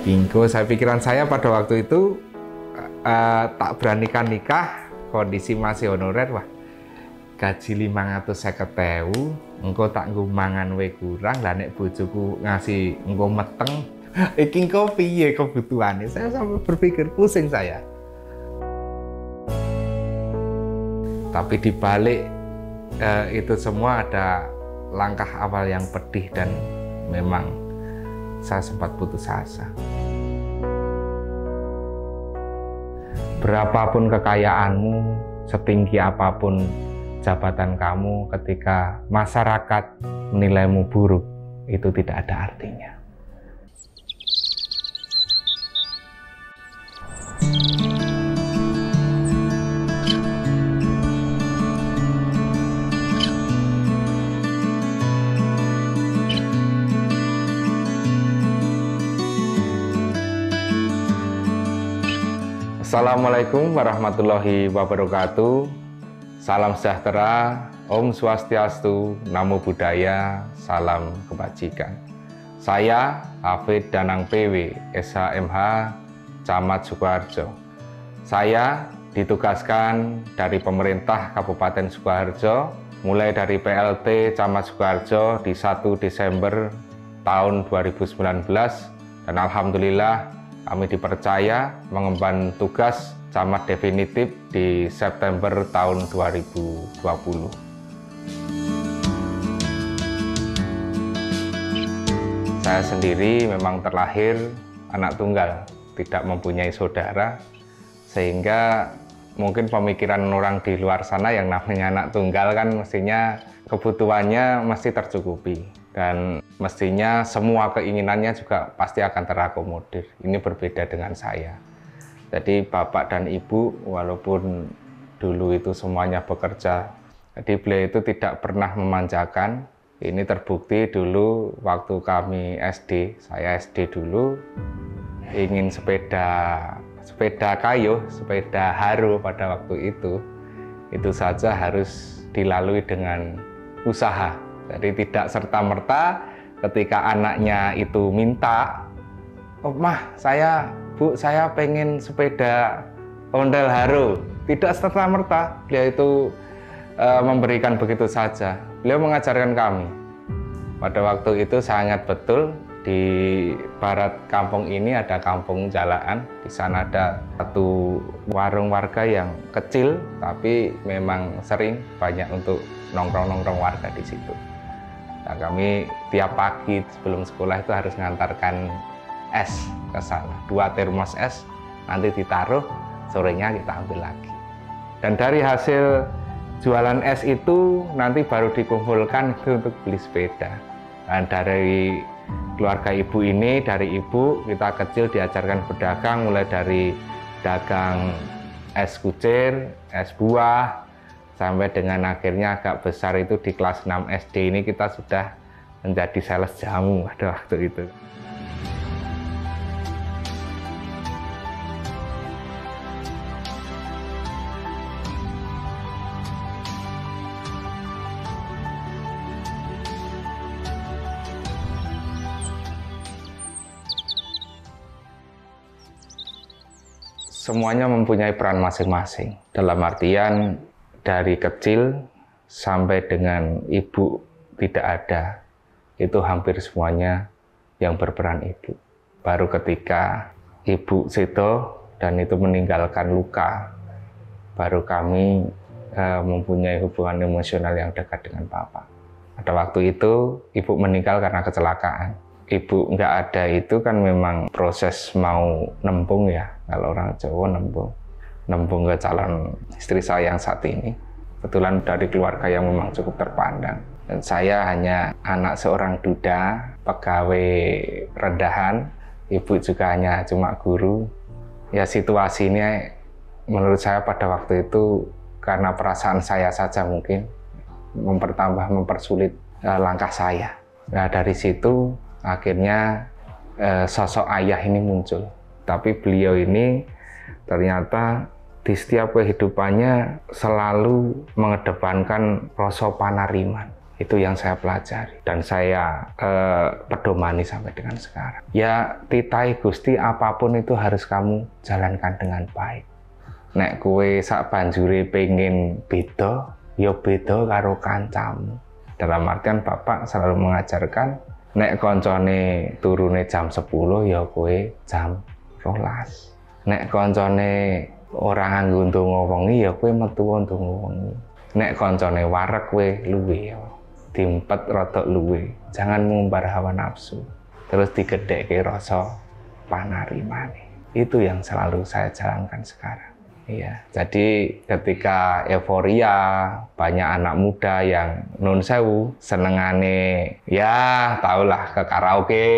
Kingko, pikiran saya pada waktu itu tak beranikan nikah, kondisi masih honorer, wah gaji 550.000, engko tak nggo mangan we kurang, lah nek bojoku ngasih engko meteng, iki engko piye kebutuhannya? Saya sampai berpikir pusing saya. Tapi di balik itu semua ada langkah awal yang pedih dan memang saya sempat putus asa. Berapapun kekayaanmu, setinggi apapun jabatan kamu, ketika masyarakat menilaimu buruk, itu tidak ada artinya. Assalamualaikum warahmatullahi wabarakatuh. Salam sejahtera, Om Swastiastu, Namo Buddhaya, salam kebajikan. Saya Hafid Danang PW, SHMH, Camat Sukoharjo. Saya ditugaskan dari pemerintah Kabupaten Sukoharjo, mulai dari PLT Camat Sukoharjo di 1 Desember tahun 2019, dan alhamdulillah kami dipercaya mengemban tugas camat definitif di September tahun 2020. Saya sendiri memang terlahir anak tunggal, tidak mempunyai saudara, sehingga mungkin pemikiran orang di luar sana yang namanya anak tunggal kan mestinya kebutuhannya mesti tercukupi. Dan mestinya semua keinginannya juga pasti akan terakomodir. Ini berbeda dengan saya. Jadi bapak dan ibu walaupun dulu itu semuanya bekerja, jadi beliau itu tidak pernah memanjakan. Ini terbukti dulu waktu kami SD, saya SD dulu, ingin sepeda kayu, sepeda Haro pada waktu itu saja harus dilalui dengan usaha. Jadi tidak serta-merta ketika anaknya itu minta, "Oh, Mah, Bu, saya pengen sepeda ondel Haro." Tidak serta-merta beliau itu memberikan begitu saja. Beliau mengajarkan kami. Pada waktu itu saya ingat betul, di barat kampung ini ada kampung Jalaan. Di sana ada satu warung warga yang kecil, tapi memang sering banyak untuk nongkrong-nongkrong warga di situ. Nah, kami tiap pagi sebelum sekolah itu harus mengantarkan es ke sana. 2 termos es, nanti ditaruh, sorenya kita ambil lagi. Dan dari hasil jualan es itu nanti baru dikumpulkan itu untuk beli sepeda. Dan dari keluarga ibu ini, dari ibu kita kecil diajarkan berdagang, mulai dari dagang es kucir, es buah, sampai dengan akhirnya agak besar itu di kelas 6 SD ini kita sudah menjadi sales jamu pada waktu itu. Semuanya mempunyai peran masing-masing. Dalam artian dari kecil sampai dengan ibu tidak ada, itu hampir semuanya yang berperan ibu. Baru ketika ibu Seto dan itu meninggalkan luka, baru kami mempunyai hubungan emosional yang dekat dengan Papa. Pada waktu itu ibu meninggal karena kecelakaan. Ibu nggak ada itu kan memang proses mau nembung ya, kalau orang Jawa nembung ke calon istri saya yang saat ini. Kebetulan dari keluarga yang memang cukup terpandang. Dan saya hanya anak seorang duda, pegawai rendahan. Ibu juga hanya cuma guru. Ya situasinya menurut saya pada waktu itu karena perasaan saya saja mungkin mempersulit langkah saya. Nah dari situ akhirnya sosok ayah ini muncul. Tapi beliau ini ternyata di setiap kehidupannya selalu mengedepankan rasa panariman. Itu yang saya pelajari dan saya pedomani sampai dengan sekarang. Ya titahe Gusti, apapun itu harus kamu jalankan dengan baik. Nek kowe sak banjure pengen beda, ya beda karo kancamu. Dalam artian Bapak selalu mengajarkan, nek koncone turune jam 10, ya kowe jam 12. Nek koncone ora nganggo ndonga wengi, ya kowe metu ndonga wengi. Nek koncone wareg kowe luwe ya. Diempet rada luwe, jangan mengumbar hawa nafsu, terus digedhekke rasa panarimane. Itu yang selalu saya jalankan sekarang. Iya, jadi ketika euforia banyak anak muda yang nun sewu senengane ya tahulah ke karaoke,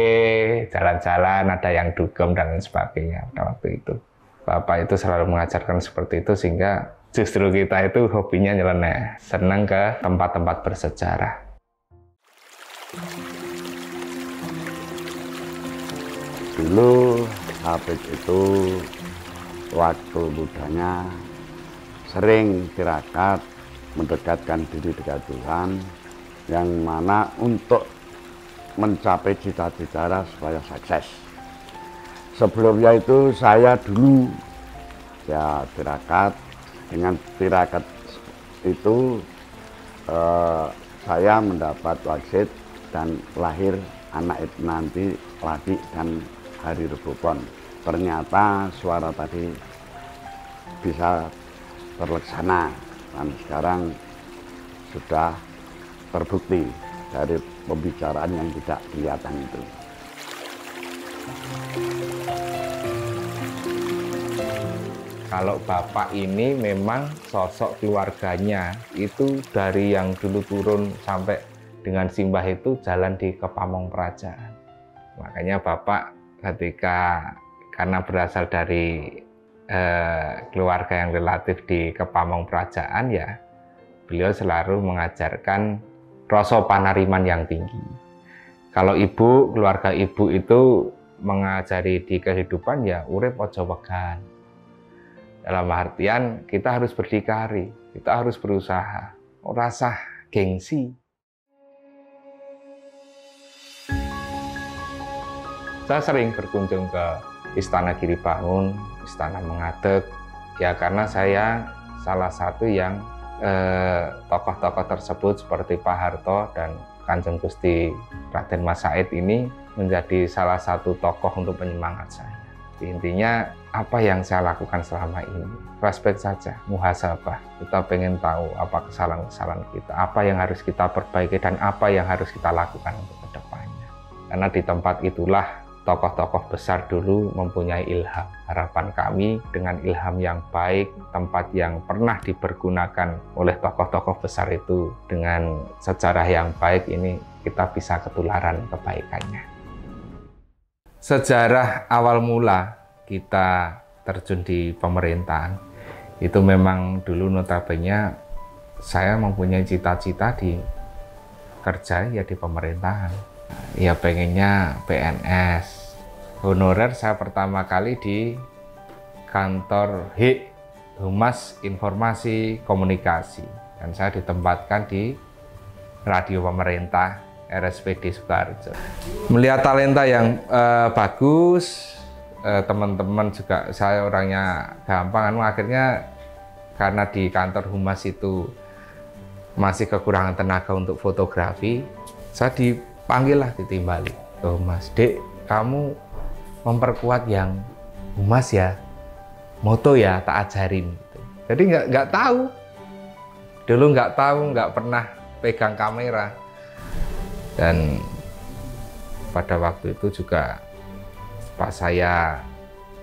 jalan-jalan, ada yang dugem dan lain sebagainya pada waktu itu. Bapak itu selalu mengajarkan seperti itu sehingga justru kita itu hobinya nyeleneh, seneng ke tempat-tempat bersejarah. Dulu Habib itu waktu mudanya sering tirakat mendekatkan diri dengan Tuhan, yang mana untuk mencapai cita-cita supaya sukses. Sebelumnya itu saya dulu ya tirakat, dengan tirakat itu saya mendapat wangsit dan lahir anak itu nanti lagi dan hari Rebo Pon. Ternyata suara tadi bisa terlaksana dan sekarang sudah terbukti dari pembicaraan yang tidak kelihatan itu. Kalau Bapak ini memang sosok keluarganya itu dari yang dulu turun sampai dengan simbah itu jalan di Kepamong Praja. Makanya Bapak ketika karena berasal dari keluarga yang relatif di Kepamong Prajaan, ya beliau selalu mengajarkan rasa panariman yang tinggi. Kalau ibu, keluarga ibu itu mengajari di kehidupan ya urip ojo wegan. Dalam artian kita harus berdikari, kita harus berusaha, rasa gengsi. Saya sering berkunjung ke Istana Giribangun, Istana Mengadeg, ya karena saya salah satu yang tokoh-tokoh tersebut seperti Pak Harto dan Kanjeng Gusti Raden Mas Said ini menjadi salah satu tokoh untuk penyemangat saya. Intinya apa yang saya lakukan selama ini, flashback saja, muhasabah. Kita pengen tahu apa kesalahan-kesalahan kita, apa yang harus kita perbaiki dan apa yang harus kita lakukan untuk kedepannya. Karena di tempat itulah tokoh-tokoh besar dulu mempunyai ilham. Harapan kami dengan ilham yang baik, tempat yang pernah dipergunakan oleh tokoh-tokoh besar itu dengan sejarah yang baik ini, kita bisa ketularan kebaikannya. Sejarah awal mula kita terjun di pemerintahan itu memang dulu notabene saya mempunyai cita-cita di kerja ya di pemerintahan. Ya pengennya PNS. Honorer saya pertama kali di kantor Humas Informasi Komunikasi, dan saya ditempatkan di radio pemerintah RSPD Sukoharjo. Melihat talenta yang bagus, teman-teman juga, saya orangnya gampang, akhirnya karena di kantor Humas itu masih kekurangan tenaga untuk fotografi, saya dipanggil lah, ditimbali ke Humas. Dek, kamu memperkuat yang Humas ya, moto ya, tak ajarin. Jadi nggak tahu, dulu nggak tahu, nggak pernah pegang kamera. Dan pada waktu itu juga pas saya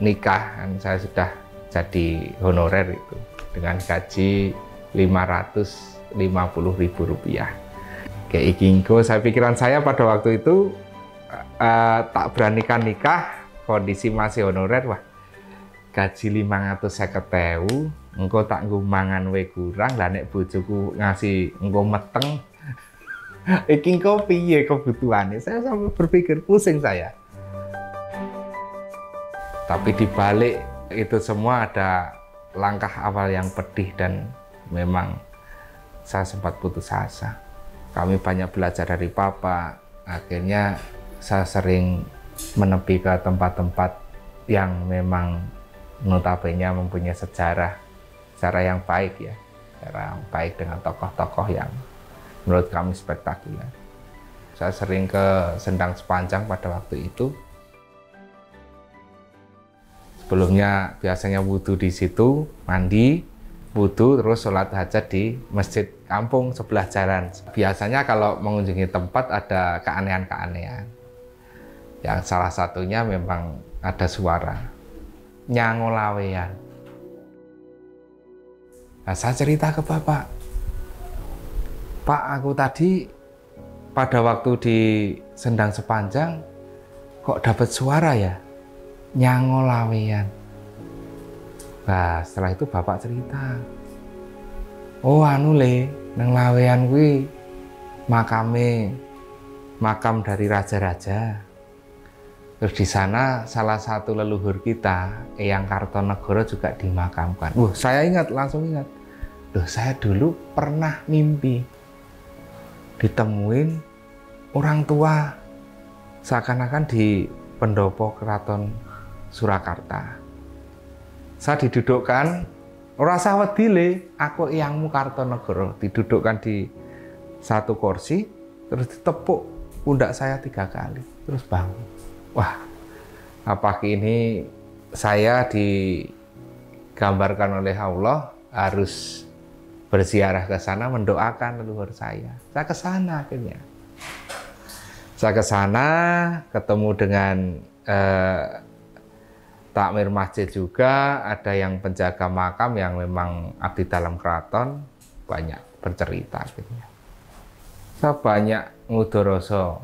nikah, kan saya sudah jadi honorer itu dengan gaji Rp550.000. Kayak ikingko, saya pikiran saya pada waktu itu tak beranikan nikah, kondisi masih honorer, wah gaji 550.000, engko tak nggo mangan we kurang, lah nek bojoku ngasih engko meteng. Iki kok piye kebutuhannya? Saya sampai berpikir, pusing saya. Tapi di balik itu semua ada langkah awal yang pedih dan memang saya sempat putus asa. kami banyak belajar dari Papa. Akhirnya saya sering menepi ke tempat-tempat yang memang notabene mempunyai sejarah yang baik ya, sejarah yang baik dengan tokoh-tokoh yang menurut kami spektakuler. Saya sering ke Sendang Sepanjang pada waktu itu. Sebelumnya biasanya wudhu di situ, mandi, wudhu, terus sholat hajat di masjid kampung sebelah jalan. Biasanya kalau mengunjungi tempat ada keanehan-keanehan. Yang salah satunya memang ada suara nyangolawean. Nah, saya cerita ke Bapak, Pak, aku tadi pada waktu di Sendang Sepanjang kok dapat suara ya, nyangolawean. Nah, setelah itu Bapak cerita, oh anu le, nang lawean kuwi makam dari raja-raja. Terus di sana salah satu leluhur kita, Eyang Kartonegoro juga dimakamkan. Saya langsung ingat. Loh, saya dulu pernah mimpi ditemuin orang tua seakan-akan di pendopo keraton Surakarta. Saya didudukkan, ora usah wedi le, aku Eyangmu Kartonegoro, didudukkan di satu kursi, terus ditepuk pundak saya 3 kali, terus bangun. Wah, apakah ini saya digambarkan oleh Allah harus berziarah ke sana mendoakan leluhur saya. Saya ke sana akhirnya. Saya ke sana ketemu dengan takmir masjid juga, ada yang penjaga makam yang memang abdi dalam keraton, banyak bercerita akhirnya. Saya banyak ngudoroso,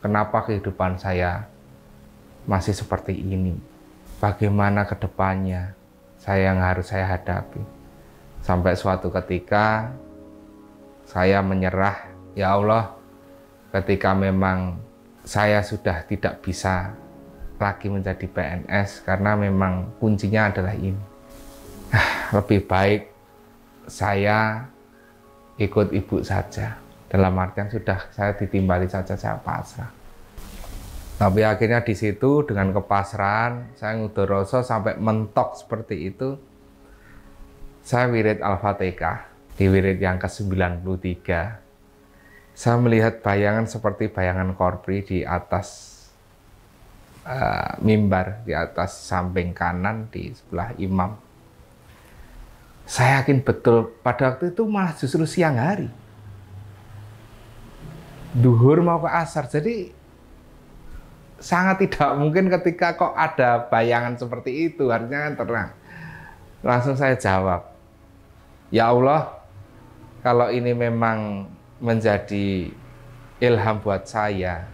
kenapa kehidupan saya masih seperti ini, bagaimana ke depannya yang harus saya hadapi. Sampai suatu ketika saya menyerah, ya Allah, ketika memang saya sudah tidak bisa lagi menjadi PNS karena memang kuncinya adalah ini. Lebih baik saya ikut ibu saja. Dalam artian sudah saya ditimbali saja, saya pasrah. Tapi akhirnya di situ dengan kepasrahan saya ngudoroso sampai mentok seperti itu. Saya wirid Al-Fatihah di wirid yang ke-93. Saya melihat bayangan seperti bayangan Korpri di atas mimbar, di atas samping kanan di sebelah imam. Saya yakin betul pada waktu itu malah justru siang hari, duhur mau ke asar, jadi sangat tidak mungkin ketika kok ada bayangan seperti itu, harusnya kan terang. Langsung saya jawab, ya Allah, kalau ini memang menjadi ilham buat saya,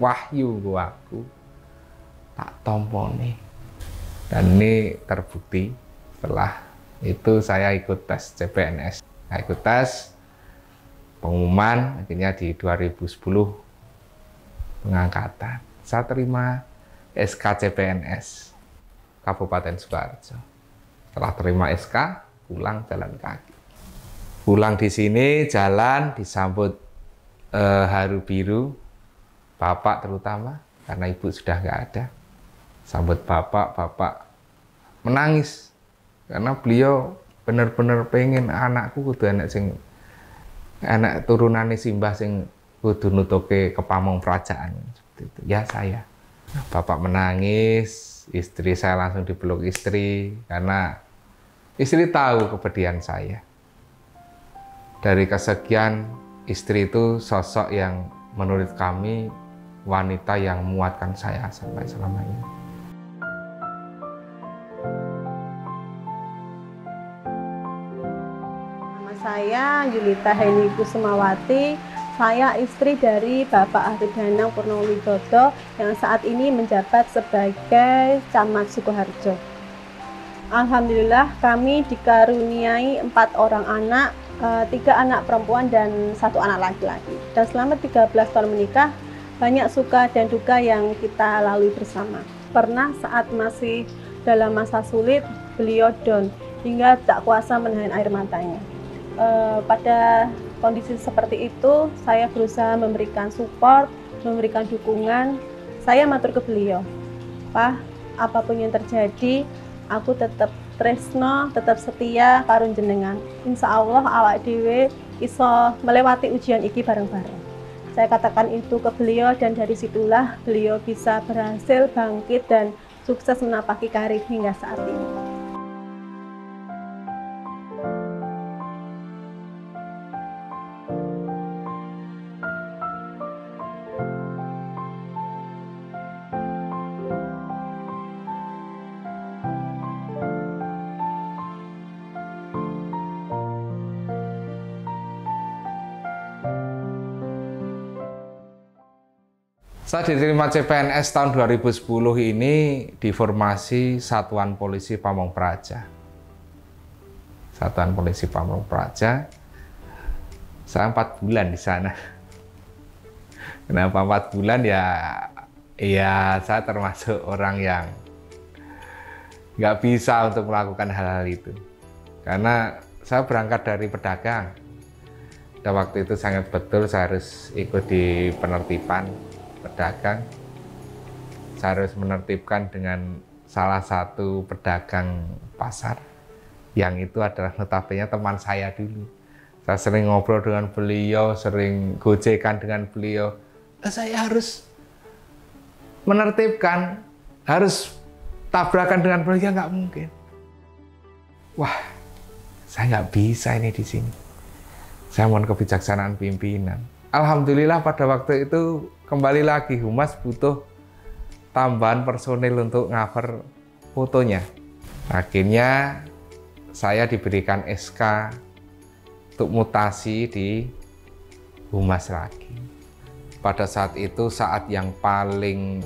wahyu buatku, tak tompone. Dan ini terbukti setelah itu saya ikut tes CPNS. Saya ikut tes, pengumuman akhirnya di 2010 pengangkatan. Saya terima SK CPNS Kabupaten Sukoharjo. Setelah terima SK, pulang jalan kaki. Pulang di sini jalan disambut haru biru, Bapak terutama, karena Ibu sudah nggak ada. Sambut Bapak menangis karena beliau benar-benar pengen anakku kudu anak turunane simbah sing kudu nutuke kepamong kerajaan. Itu. Ya saya. Bapak menangis, istri saya langsung dipeluk istri karena istri tahu kepedihan saya. Dari kesekian, istri itu sosok yang menurut kami wanita yang menguatkan saya sampai selamanya. Nama saya Yulita Heni Kusumawati. Saya istri dari Bapak Ahri Danang Purnowidodo yang saat ini menjabat sebagai Camat Sukoharjo. Alhamdulillah kami dikaruniai 4 orang anak, 3 anak perempuan dan 1 anak laki-laki. Dan selama 13 tahun menikah, banyak suka dan duka yang kita lalui bersama. Pernah saat masih dalam masa sulit, beliau down hingga tak kuasa menahan air matanya. Pada kondisi seperti itu, saya berusaha memberikan support, memberikan dukungan. Saya matur ke beliau, Pak, apapun yang terjadi, aku tetap tresno, tetap setia karun jenengan. Insya Allah awak dewe iso melewati ujian iki bareng-bareng. Saya katakan itu ke beliau dan dari situlah beliau bisa berhasil bangkit dan sukses menapaki karir hingga saat ini. Saya diterima CPNS tahun 2010 ini di formasi Satuan Polisi Pamong Praja. Satuan Polisi Pamong Praja. Saya 4 bulan di sana. Kenapa 4 bulan ya? Ya saya termasuk orang yang nggak bisa untuk melakukan hal-hal itu. Karena saya berangkat dari pedagang. Dan waktu itu sangat betul saya harus ikut di penertiban pedagang. Saya harus menertibkan dengan salah satu pedagang pasar yang itu adalah notabene teman saya dulu. Saya sering ngobrol dengan beliau, sering gojekan dengan beliau. Saya harus menertibkan, harus tabrakan dengan beliau, nggak mungkin. Wah, saya nggak bisa ini di sini. Saya mohon kebijaksanaan pimpinan. Alhamdulillah pada waktu itu kembali lagi Humas butuh tambahan personil untuk cover fotonya. Akhirnya saya diberikan SK untuk mutasi di Humas lagi. Pada saat itu saat yang paling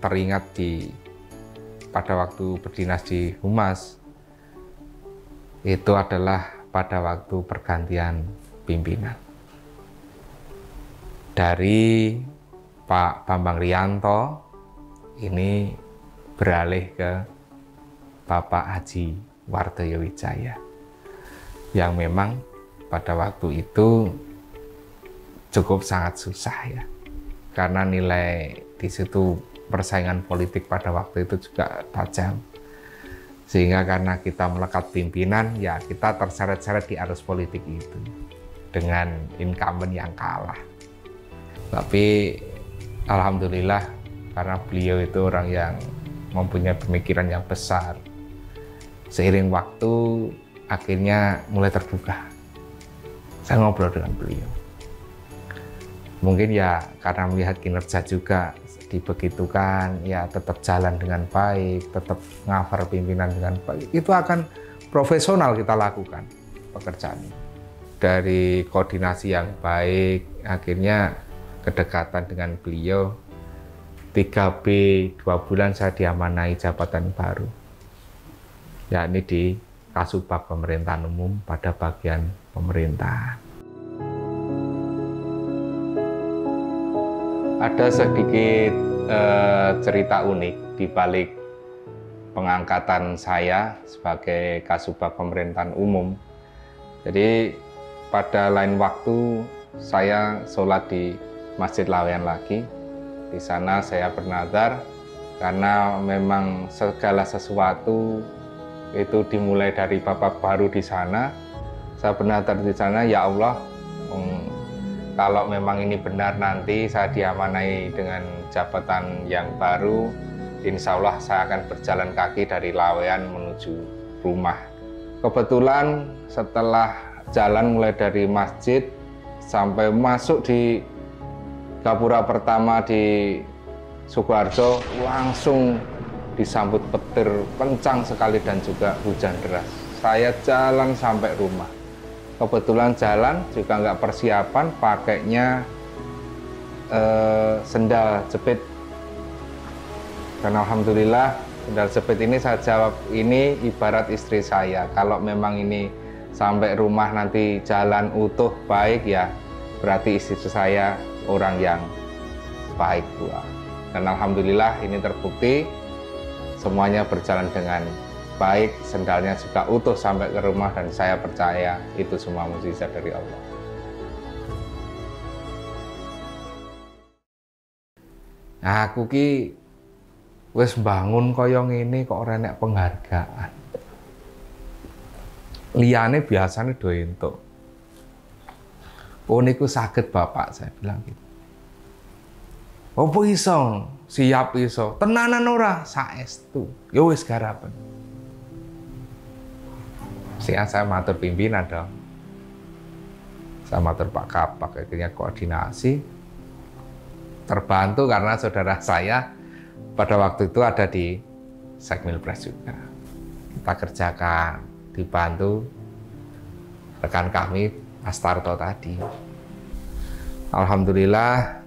teringat pada waktu berdinas di Humas itu adalah pada waktu pergantian pimpinan. Dari Pak Bambang Rianto ini beralih ke Bapak Haji Wardoyo Wijaya yang memang pada waktu itu cukup sangat susah ya, karena nilai di situ persaingan politik pada waktu itu juga tajam, sehingga karena kita melekat pimpinan ya kita terseret-seret di arus politik itu dengan incumbent yang kalah. Tapi alhamdulillah karena beliau itu orang yang mempunyai pemikiran yang besar, seiring waktu akhirnya mulai terbuka. Saya ngobrol dengan beliau. Mungkin ya karena melihat kinerja juga dibegitukan, ya tetap jalan dengan baik, tetap cover pimpinan dengan baik. Itu akan profesional kita lakukan pekerjaan. Dari koordinasi yang baik, akhirnya kedekatan dengan beliau. 3B 2 bulan saya diamanai jabatan baru, yakni di Kasubag Pemerintahan Umum pada bagian pemerintahan. Ada sedikit cerita unik di balik pengangkatan saya sebagai Kasubag Pemerintahan Umum. Jadi pada lain waktu saya sholat di Masjid Laweyan lagi. Di sana saya bernazar karena memang segala sesuatu itu dimulai dari babak baru di sana. Saya bernazar di sana, ya Allah, kalau memang ini benar nanti saya diamanai dengan jabatan yang baru, insya Allah saya akan berjalan kaki dari Laweyan menuju rumah. Kebetulan setelah jalan mulai dari masjid sampai masuk di Gapura pertama di Sukoharjo, langsung disambut petir kencang sekali dan juga hujan deras. Saya jalan sampai rumah. Kebetulan jalan juga nggak persiapan, pakainya sendal jepit. Dan alhamdulillah sendal jepit ini saya jawab, ini ibarat istri saya. Kalau memang ini sampai rumah nanti jalan utuh baik ya, berarti istri saya orang yang baik pula. Dan alhamdulillah ini terbukti semuanya berjalan dengan baik, sendalnya juga utuh sampai ke rumah, dan saya percaya itu semua mukjizat dari Allah. Nah, aku ki wis bangun kaya ngene kok ora enek penghargaan. Liyane biasanya do entuk. Oh niku saged Bapak, saya bilang gitu. Opo iso? Siap iso. Tenanan ora? Saestu. Ya wis garapen. Saya matur pimpinan dong. Saya matur Pak Kapak, akhirnya koordinasi. Terbantu karena saudara saya pada waktu itu ada di Sekmilpres juga. Kita kerjakan, dibantu rekan kami Mas Tarto tadi. Alhamdulillah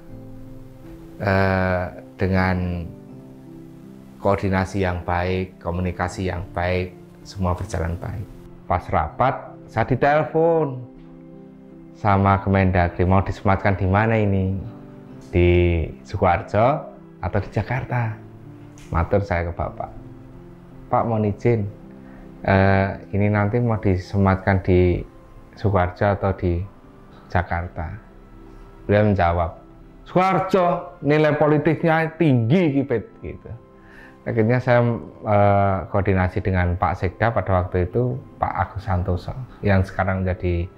dengan koordinasi yang baik, komunikasi yang baik, semua berjalan baik. Pas rapat, saya ditelepon sama Kemendagri, mau disematkan di mana ini? Di Sukoharjo atau di Jakarta? Matur saya ke Bapak, Pak mohon izin, ini nanti mau disematkan di Sukoharjo atau di Jakarta? Beliau menjawab, Sukoharjo, nilai politiknya tinggi gitu. Akhirnya saya koordinasi dengan Pak Sekda pada waktu itu, Pak Agus Santoso, yang sekarang menjadi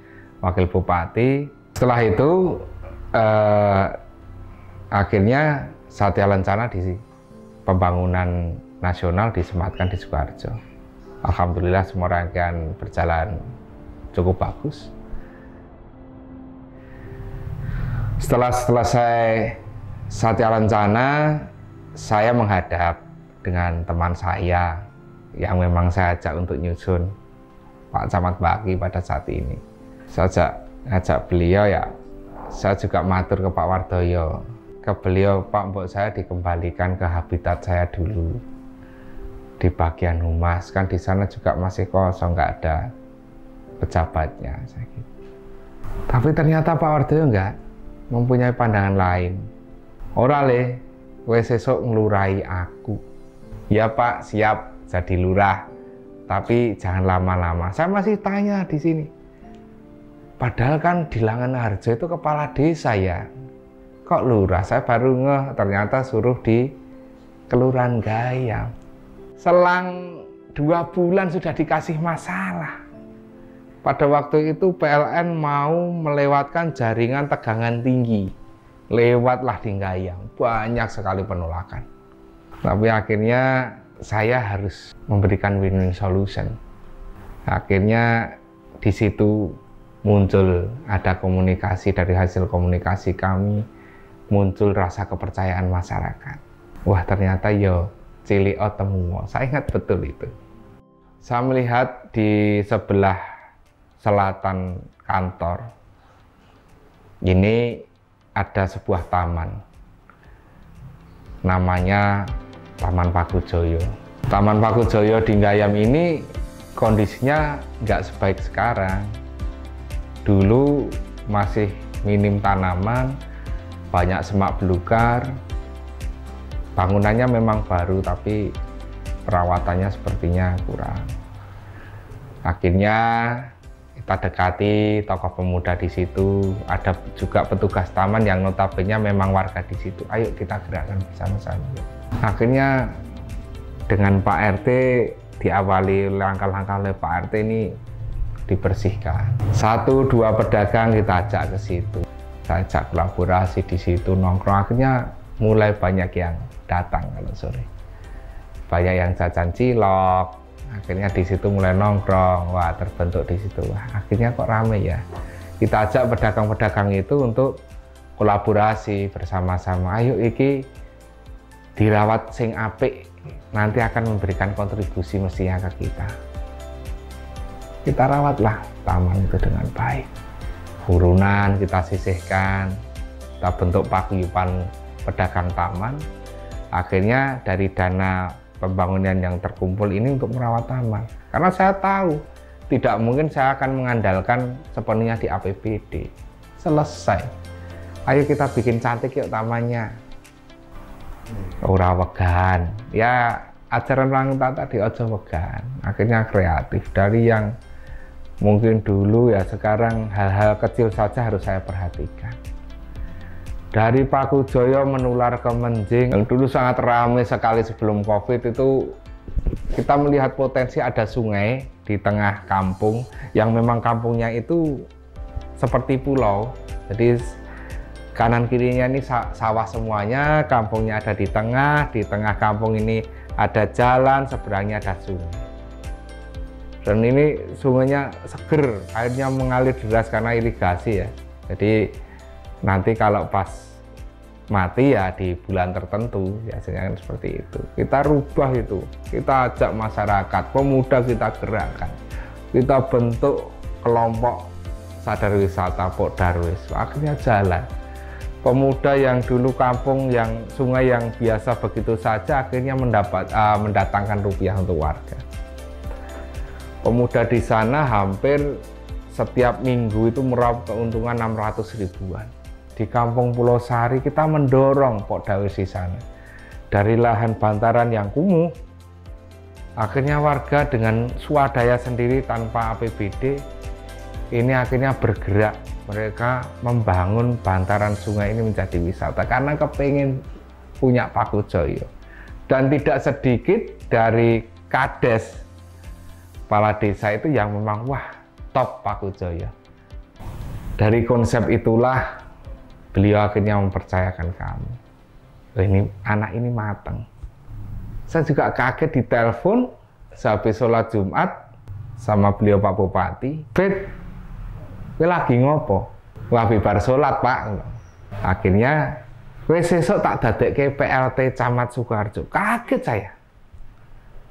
Wakil Bupati. Setelah itu akhirnya Satya Lencana di pembangunan nasional disematkan di Sukoharjo. Alhamdulillah semua rangkaian berjalan cukup bagus. Setelah selesai Satya Lencana, saya menghadap dengan teman saya yang memang saya ajak untuk nyusun, Pak Camat Baki pada saat ini. Saya ajak beliau, ya saya juga matur ke Pak Wardoyo, ke beliau, Pak, mbok saya dikembalikan ke habitat saya dulu di bagian humas, kan di sana juga masih kosong, nggak ada pejabatnya. Tapi ternyata Pak Wardoyo nggak mempunyai pandangan lain. Ora le, wes esok ngelurai aku. Ya Pak, siap jadi lurah, tapi jangan lama-lama. Saya masih tanya di sini. Padahal kan di Langenharjo itu kepala desa ya. Kok lurah? Saya baru ngeh, ternyata suruh di Kelurahan Gayam. Selang 2 bulan sudah dikasih masalah. Pada waktu itu PLN mau melewatkan jaringan tegangan tinggi. Lewatlah di Gayam. Banyak sekali penolakan. Tapi akhirnya saya harus memberikan win-win solution. Akhirnya di situ muncul ada komunikasi, dari hasil komunikasi kami muncul rasa kepercayaan masyarakat. Wah ternyata yo cilik temu. Saya ingat betul itu. Saya melihat di sebelah selatan kantor ini ada sebuah taman, namanya Taman Pakujoyo. Taman Pakujoyo di Gayam ini kondisinya nggak sebaik sekarang. Dulu masih minim tanaman, banyak semak belukar. Bangunannya memang baru, tapi perawatannya sepertinya kurang. Akhirnya kita dekati tokoh pemuda di situ, ada juga petugas taman yang notabene memang warga di situ. Ayo kita gerakkan bersama-sama. Akhirnya dengan Pak RT, diawali langkah-langkah oleh Pak RT ini dibersihkan. 1-2 pedagang kita ajak ke situ. Saya ajak kolaborasi di situ, nongkrong. Akhirnya mulai banyak yang datang kalau sore. Banyak yang jajan cilok. Akhirnya di situ mulai nongkrong. Wah, terbentuk di situ. Wah, akhirnya kok rame ya. Kita ajak pedagang-pedagang itu untuk kolaborasi bersama-sama. Ayo iki dirawat sing apik, nanti akan memberikan kontribusi mestinya ke kita. Kita rawatlah taman itu dengan baik. Hurunan kita sisihkan, kita bentuk paguyuban pedagang taman. Akhirnya dari dana pembangunan yang terkumpul ini untuk merawat taman. Karena saya tahu tidak mungkin saya akan mengandalkan sepenuhnya di APBD. Selesai. Ayo kita bikin cantik yuk tamannya. Ora wegan. Ya ajaran orang tua tadi ojo wegan. Akhirnya kreatif dari yang mungkin dulu ya, sekarang hal-hal kecil saja harus saya perhatikan. Dari Pakujoyo menular ke Menjing yang dulu sangat ramai sekali sebelum COVID itu, kita melihat potensi ada sungai di tengah kampung yang memang kampungnya itu seperti pulau. Jadi kanan kirinya ini sawah semuanya, kampungnya ada di tengah kampung ini ada jalan, seberangnya ada sungai. Dan ini sungainya seger, airnya mengalir deras karena irigasi ya. Jadi nanti kalau pas mati ya di bulan tertentu, biasanya kan seperti itu. Kita rubah itu, kita ajak masyarakat, pemuda kita gerakkan, kita bentuk kelompok sadar wisata Pokdarwis, akhirnya jalan. Pemuda yang dulu kampung yang sungai yang biasa begitu saja akhirnya mendatangkan rupiah untuk warga. Pemuda di sana hampir setiap minggu itu meraup keuntungan 600 ribuan. Di kampung Pulau Sari kita mendorong Pokdarwis di sana. Dari lahan bantaran yang kumuh, akhirnya warga dengan swadaya sendiri tanpa APBD ini akhirnya bergerak. Mereka membangun bantaran sungai ini menjadi wisata karena kepengen punya Pakujoyo. Dan tidak sedikit dari kades kepala desa itu yang memang wah top Pakujoyo. Dari konsep itulah beliau akhirnya mempercayakan kami. Ini anak ini matang. Saya juga kaget ditelepon sehabis sholat Jumat sama beliau Pak Bupati. Bet, kowe lagi ngopo? Wah, bar sholat Pak. Akhirnya, kowe sesuk tak dadekke PLT Camat Sukoharjo. Kaget saya.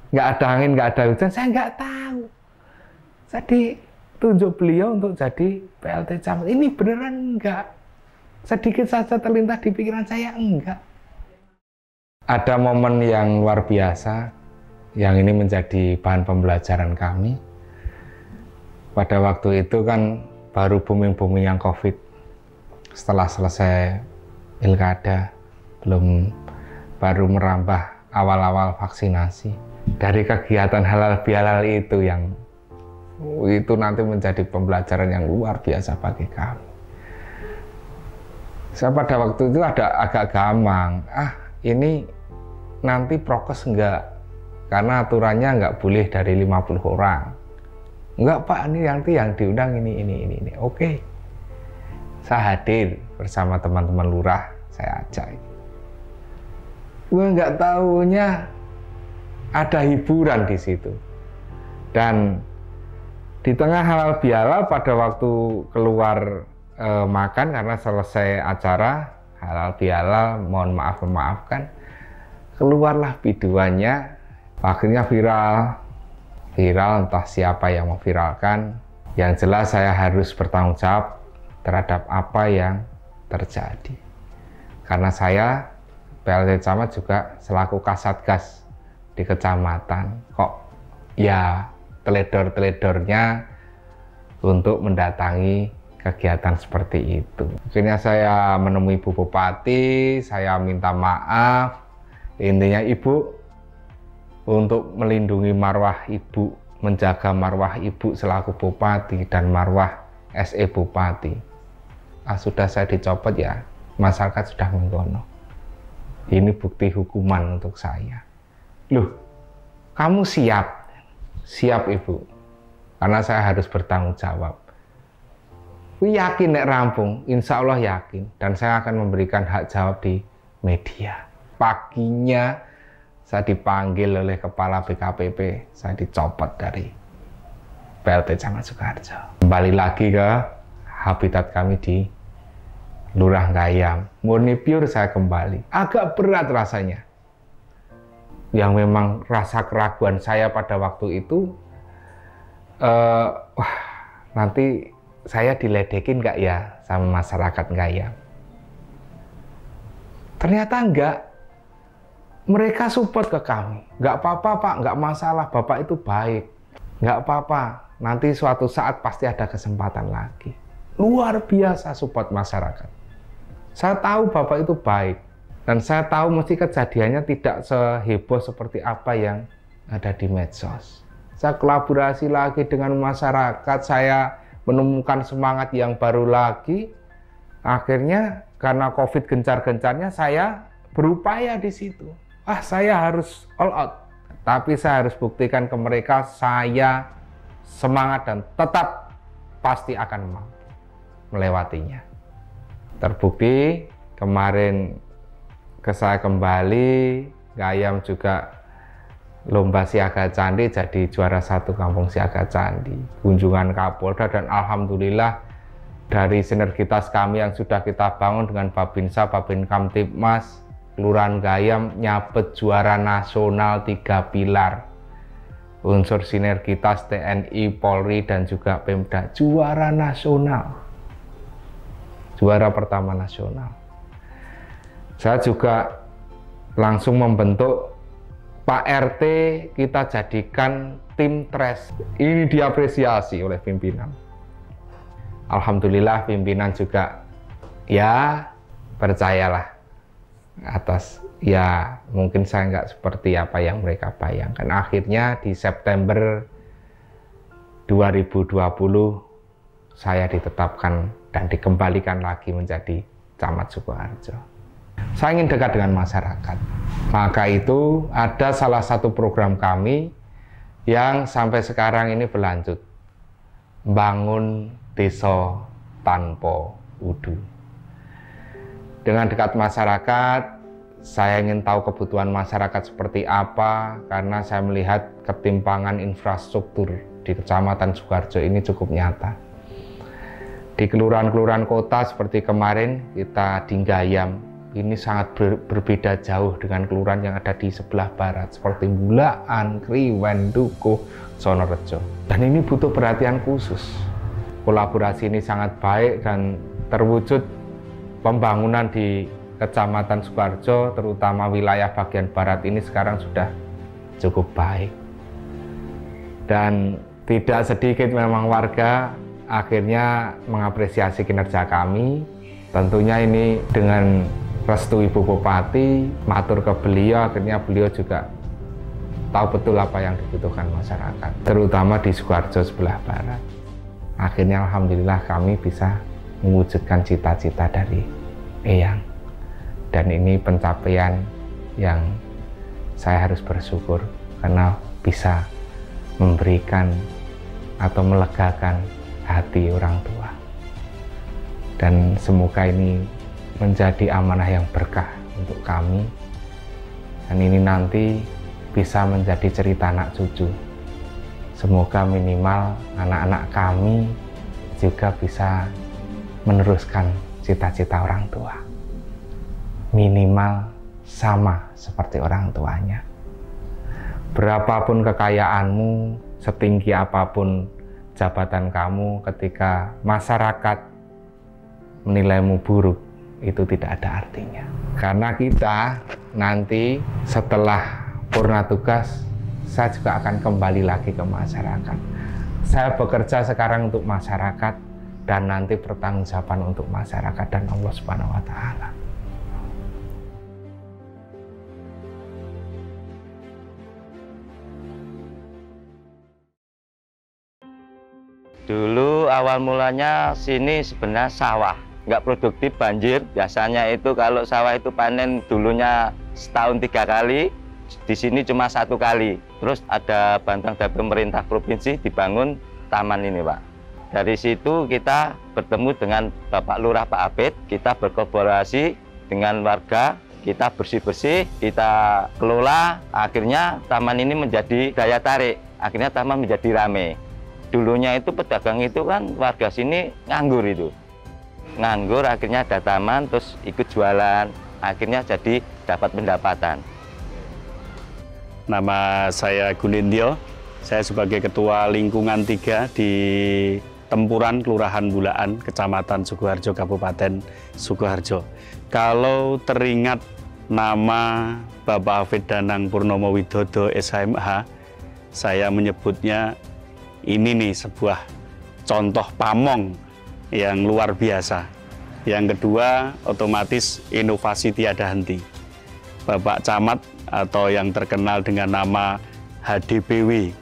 Nggak ada angin, nggak ada hujan, saya nggak tahu. Saya ditunjuk beliau untuk jadi PLT Camat. Ini beneran enggak? Sedikit saja terlintas di pikiran saya, enggak. Ada momen yang luar biasa yang ini menjadi bahan pembelajaran kami. Pada waktu itu kan baru booming yang COVID. Setelah selesai pilkada, baru merambah awal-awal vaksinasi. Dari kegiatan halal bihalal itu nanti menjadi pembelajaran yang luar biasa bagi kami. Saya pada waktu itu agak gamang, ini nanti prokes enggak, karena aturannya enggak boleh dari 50 orang. Enggak Pak, ini nanti yang diundang ini. Oke. Saya hadir bersama teman-teman lurah, saya ajak. Gue enggak tahunya ada hiburan di situ. Dan di tengah halal bihalal pada waktu keluar makan karena selesai acara halal bihalal, mohon maaf memaafkan, keluarlah videonya, akhirnya viral entah siapa yang memviralkan. Yang jelas saya harus bertanggung jawab terhadap apa yang terjadi karena saya PLT Camat juga selaku Kasatgas di kecamatan, kok ya teledor-teledornya untuk mendatangi kegiatan seperti itu. Akhirnya saya menemui Bu Bupati, saya minta maaf. Intinya Ibu, untuk melindungi marwah Ibu, menjaga marwah Ibu selaku Bupati dan marwah SE Bupati. Sudah saya dicopot ya, masyarakat sudah menggono. Ini bukti hukuman untuk saya. Loh, kamu siap? Siap Ibu, karena saya harus bertanggung jawab. Yakin nek rampung, insya Allah yakin, dan saya akan memberikan hak jawab di media. Paginya saya dipanggil oleh Kepala BKPP, saya dicopot dari PLT Camat Sukoharjo. Kembali lagi ke habitat kami di Lurah Gayam. Murni pure saya kembali. Agak berat rasanya. Yang memang rasa keraguan saya pada waktu itu, nanti saya diledekin nggak ya sama masyarakat Gayam? Ternyata enggak. Mereka support ke kami. Nggak apa-apa Pak, nggak masalah, Bapak itu baik. Nggak apa-apa, nanti suatu saat pasti ada kesempatan lagi. Luar biasa support masyarakat. Saya tahu Bapak itu baik. Dan saya tahu mesti kejadiannya tidak seheboh seperti apa yang ada di medsos. Saya kolaborasi lagi dengan masyarakat, saya menemukan semangat yang baru lagi. Akhirnya karena COVID gencar-gencarnya, saya berupaya di situ. Saya harus all out. Tapi saya harus buktikan ke mereka saya semangat dan tetap pasti akan mampu melewatinya. Terbukti kemarin saya kembali, Gayam juga lomba siaga candi jadi juara 1 kampung siaga candi, kunjungan Kapolda, dan alhamdulillah dari sinergitas kami yang sudah kita bangun dengan Babinsa, Babin Kamtibmas, Kelurahan Gayam nyabet juara nasional 3 pilar. Unsur sinergitas TNI, Polri, dan juga Pemda, juara nasional. Juara pertama nasional. Saya juga langsung membentuk Pak RT, kita jadikan tim TRES. Ini diapresiasi oleh pimpinan. Alhamdulillah pimpinan juga ya percayalah atas, ya mungkin saya nggak seperti apa yang mereka bayangkan. Akhirnya di September 2020 saya ditetapkan dan dikembalikan lagi menjadi Camat Sukoharjo. Saya ingin dekat dengan masyarakat. Maka itu ada salah satu program kami yang sampai sekarang ini berlanjut. Bangun desa tanpa udu. Dengan dekat masyarakat, saya ingin tahu kebutuhan masyarakat seperti apa, karena saya melihat ketimpangan infrastruktur di Kecamatan Sukoharjo ini cukup nyata. Di kelurahan-kelurahan kota seperti kemarin kita di Gayam, ini sangat berbeda jauh dengan kelurahan yang ada di sebelah barat seperti Bulaan, Kriwen, Dukuh, Sonorejo. Dan ini butuh perhatian khusus. Kolaborasi ini sangat baik dan terwujud pembangunan di Kecamatan Sukoharjo, terutama wilayah bagian barat ini sekarang sudah cukup baik. Dan tidak sedikit memang warga akhirnya mengapresiasi kinerja kami. Tentunya ini dengan restu Ibu Bupati, matur ke beliau, akhirnya beliau juga tahu betul apa yang dibutuhkan masyarakat, terutama di Sukoharjo sebelah barat. Akhirnya alhamdulillah kami bisa mewujudkan cita-cita dari Eyang. Dan ini pencapaian yang saya harus bersyukur karena bisa memberikan atau melegakan hati orang tua. Dan semoga ini menjadi amanah yang berkah untuk kami. Dan ini nanti bisa menjadi cerita anak cucu. Semoga minimal anak-anak kami juga bisa meneruskan cita-cita orang tua. Minimal sama seperti orang tuanya. Berapapun kekayaanmu, setinggi apapun jabatan kamu, ketika masyarakat menilaimu buruk, itu tidak ada artinya. Karena kita nanti setelah purna tugas, saya juga akan kembali lagi ke masyarakat. Saya bekerja sekarang untuk masyarakat dan nanti pertanggungjawaban untuk masyarakat dan Allah Subhanahu wa Ta'ala. Dulu awal mulanya sini sebenarnya sawah, nggak produktif, banjir. Biasanya itu kalau sawah itu panen dulunya setahun 3 kali, di sini cuma 1 kali. Terus ada bantuan dari pemerintah provinsi dibangun taman ini, Pak. Dari situ kita bertemu dengan Bapak Lurah Pak Abed, kita berkolaborasi dengan warga, kita bersih-bersih, kita kelola, akhirnya taman ini menjadi daya tarik, akhirnya taman menjadi ramai. Dulunya itu pedagang itu kan warga sini nganggur itu. Nganggur, akhirnya ada taman, terus ikut jualan, akhirnya jadi dapat pendapatan. Nama saya Gunindyo, saya sebagai Ketua Lingkungan 3 di Tempuran, Kelurahan Bulaan, Kecamatan Sukoharjo, Kabupaten Sukoharjo. Kalau teringat nama Bapak Hafid Danang Purnomo Widodo SHMH, saya menyebutnya ini nih sebuah contoh pamong yang luar biasa. Yang kedua, otomatis inovasi tiada henti. Bapak Camat atau yang terkenal dengan nama HDBW,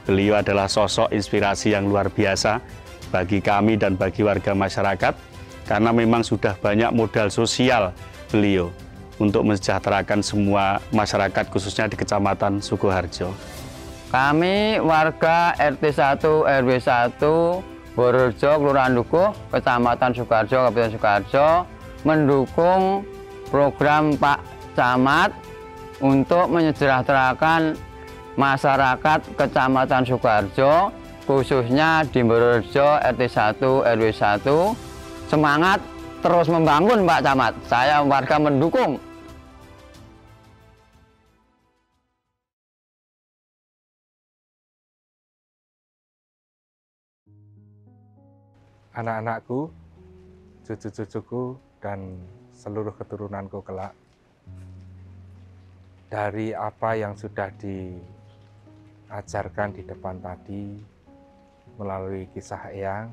beliau adalah sosok inspirasi yang luar biasa bagi kami dan bagi warga masyarakat. karena memang sudah banyak modal sosial beliau untuk mensejahterakan semua masyarakat khususnya di Kecamatan Sukoharjo. Kami warga RT 1 RW 1 Bororjo, Kelurahan Dukuh, Kecamatan Sukoharjo, Kabupaten Sukoharjo mendukung program Pak Camat untuk mensejahterakan masyarakat Kecamatan Sukoharjo, khususnya di Bororjo RT 1 RW 1. Semangat terus membangun Pak Camat. Saya warga mendukung. Anak-anakku, cucu-cucuku, dan seluruh keturunanku kelak, dari apa yang sudah diajarkan di depan tadi, melalui kisah Eyang,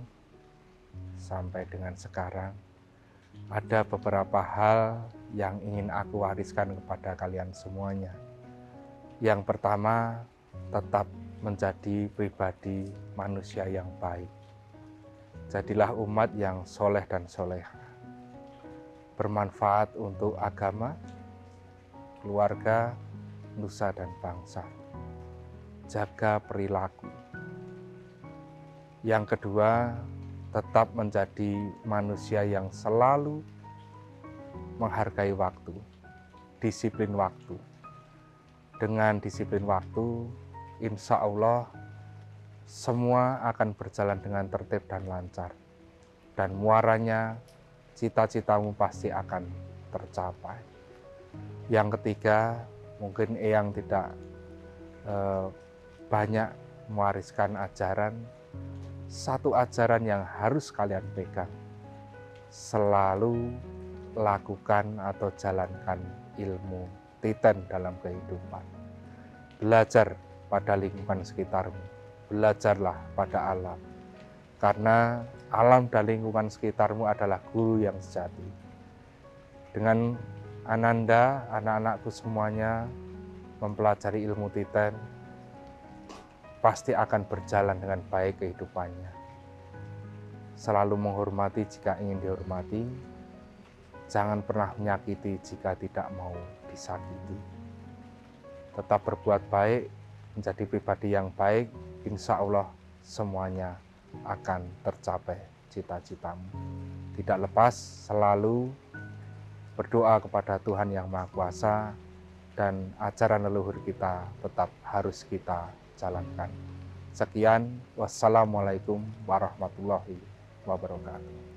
sampai dengan sekarang, ada beberapa hal yang ingin aku wariskan kepada kalian semuanya. Yang pertama, tetap menjadi pribadi manusia yang baik. Jadilah umat yang soleh dan soleha, bermanfaat untuk agama, keluarga, nusa dan bangsa. Jaga perilaku. Yang kedua, tetap menjadi manusia yang selalu menghargai waktu, disiplin waktu. Dengan disiplin waktu, insya Allah semua akan berjalan dengan tertib dan lancar. Dan muaranya, cita-citamu pasti akan tercapai. Yang ketiga, mungkin Eyang tidak banyak mewariskan ajaran. Satu ajaran yang harus kalian pegang, selalu lakukan atau jalankan ilmu titen dalam kehidupan. Belajar pada lingkungan sekitarmu. Belajarlah pada alam, karena alam dan lingkungan sekitarmu adalah guru yang sejati. Dengan Ananda, anak-anakku semuanya mempelajari ilmu titen, pasti akan berjalan dengan baik kehidupannya. Selalu menghormati jika ingin dihormati, jangan pernah menyakiti jika tidak mau disakiti. Tetap berbuat baik, menjadi pribadi yang baik, insya Allah semuanya akan tercapai cita-citamu. Tidak lepas, selalu berdoa kepada Tuhan Yang Maha Kuasa, dan ajaran leluhur kita tetap harus kita jalankan. Sekian, wassalamualaikum warahmatullahi wabarakatuh.